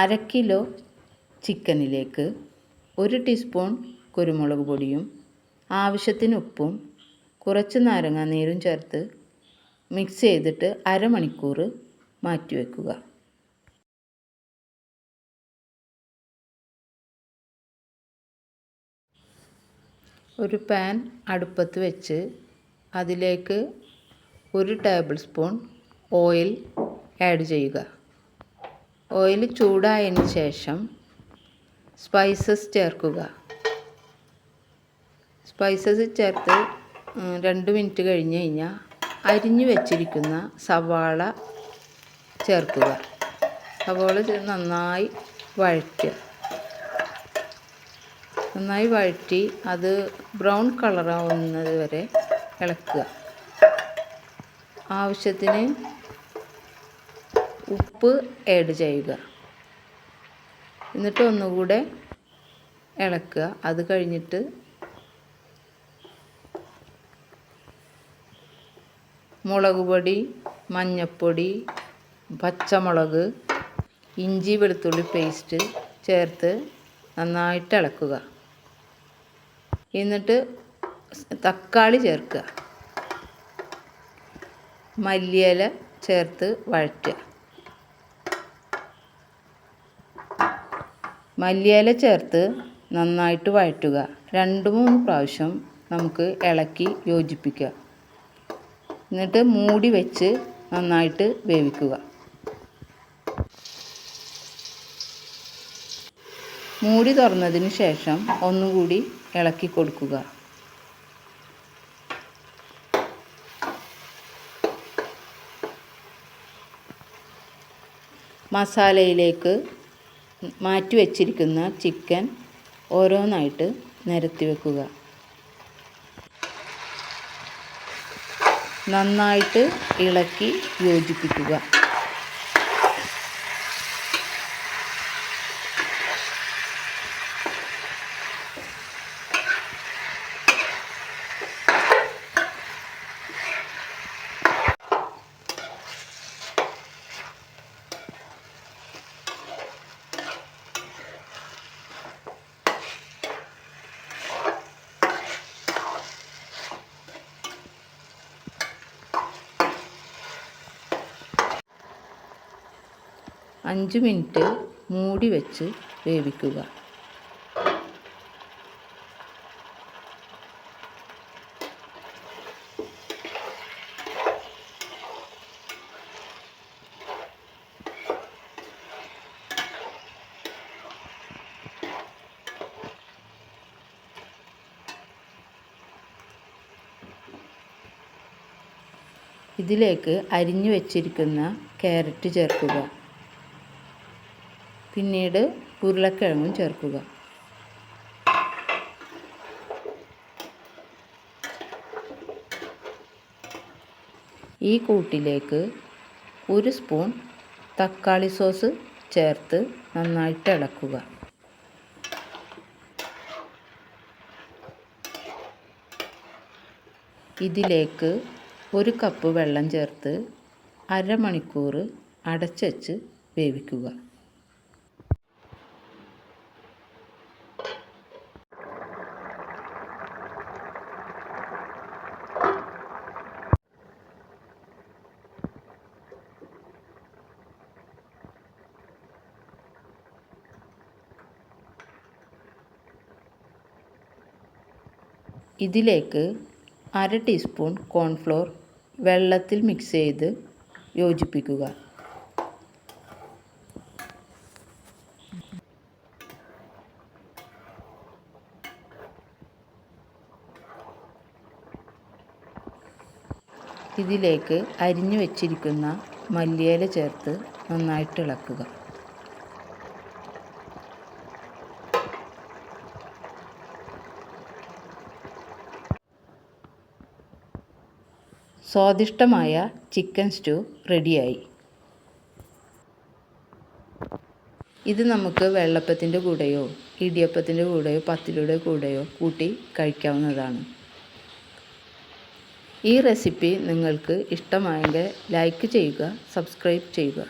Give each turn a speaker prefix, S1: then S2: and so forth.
S1: അര കിലോ ചിക്കനിലേക്ക് 1 ടീസ്പൂൺ കുരുമുളക് പൊടിയും ആവശ്യത്തിന് ഉപ്പും കുറച്ച് നാരങ്ങാനീരും ചേർത്ത് മിക്സ് ചെയ്തിട്ട് അരമണിക്കൂർ മാറ്റി വയ്ക്കുക. ഒരു പാൻ അടുപ്പത്ത് വെച്ച് അതിലേക്ക് 1 ടേബിൾ സ്പൂൺ ഓയിൽ ആഡ് ചെയ്യുക. ഓയിൽ ചൂടായതിന് ശേഷം സ്പൈസസ് ചേർക്കുക. സ്പൈസസ് ചേർത്ത് 2 മിനിറ്റ് കഴിഞ്ഞ് കഴിഞ്ഞാൽ അരിഞ്ഞു വെച്ചിരിക്കുന്ന സവാള ചേർക്കുക. സവാള നന്നായി വഴറ്റി അത് ബ്രൗൺ കളറാവുന്നത് വരെ ഇളക്കുക. ആവശ്യത്തിന് ഉപ്പ് ആഡ് ചെയ്യുക. എന്നിട്ട് ഒന്നുകൂടെ ഇളക്കുക. അത് കഴിഞ്ഞിട്ട് മുളക് പൊടി, മഞ്ഞൾപ്പൊടി, പച്ചമുളക്, ഇഞ്ചി വെളുത്തുള്ളി പേസ്റ്റ് ചേർത്ത് നന്നായിട്ട് ഇളക്കുക. എന്നിട്ട് തക്കാളി ചേർക്കുക. മല്ലിയില ചേർത്ത് വഴറ്റുക. മല്ലിയില ചേർത്ത് നന്നായിട്ട് വഴറ്റുക. 2-3 പ്രാവശ്യം നമുക്ക് ഇളക്കി യോജിപ്പിക്കുക. എന്നിട്ട് മൂടി വെച്ച് നന്നായിട്ട് വേവിക്കുക. മൂടി തുറന്നതിന് ശേഷം ഒന്നുകൂടി ഇളക്കി കൊടുക്കുക. മസാലയിലേക്ക് മാറ്റി വച്ചിരിക്കുന്ന ചിക്കൻ ഓരോന്നായിട്ട് നിരത്തി വെക്കുക. നന്നായിട്ട് ഇളക്കി യോജിപ്പിക്കുക. അഞ്ച് മിനിറ്റ് മൂടി വെച്ച് വേവിക്കുക. ഇതിലേക്ക് അരിഞ്ഞു വെച്ചിരിക്കുന്ന ക്യാരറ്റ് ചേർക്കുക. പിന്നീട് ഉരുളക്കിഴങ്ങും ചേർക്കുക. ഈ കൂട്ടിലേക്ക് 1 സ്പൂൺ തക്കാളി സോസ് ചേർത്ത് നന്നായിട്ട് ഇളക്കുക. ഇതിലേക്ക് 1 കപ്പ് വെള്ളം ചേർത്ത് അരമണിക്കൂർ അടച്ചുവെച്ച് വേവിക്കുക. ഇതിലേക്ക് 1/2 ടീസ്പൂൺ കോൺഫ്ലോർ വെള്ളത്തിൽ മിക്സ് ചെയ്ത് യോജിപ്പിക്കുക. ഇതിലേക്ക് അരിഞ്ഞു വെച്ചിരിക്കുന്ന മല്ലിയില ചേർത്ത് നന്നായിട്ട് ഇളക്കുക. സ്വാദിഷ്ടമായ ചിക്കൻ സ്റ്റൂ റെഡിയായി. ഇത് നമുക്ക് വെള്ളപ്പത്തിൻ്റെ കൂടെയോ ഇടിയപ്പത്തിൻ്റെ കൂടെയോ പത്തിരിയുടെ കൂടെയോ കൂട്ടി കഴിക്കാവുന്നതാണ്. ഈ റെസിപ്പി നിങ്ങൾക്ക് ഇഷ്ടമായെങ്കിൽ ലൈക്ക് ചെയ്യുക, സബ്സ്ക്രൈബ് ചെയ്യുക.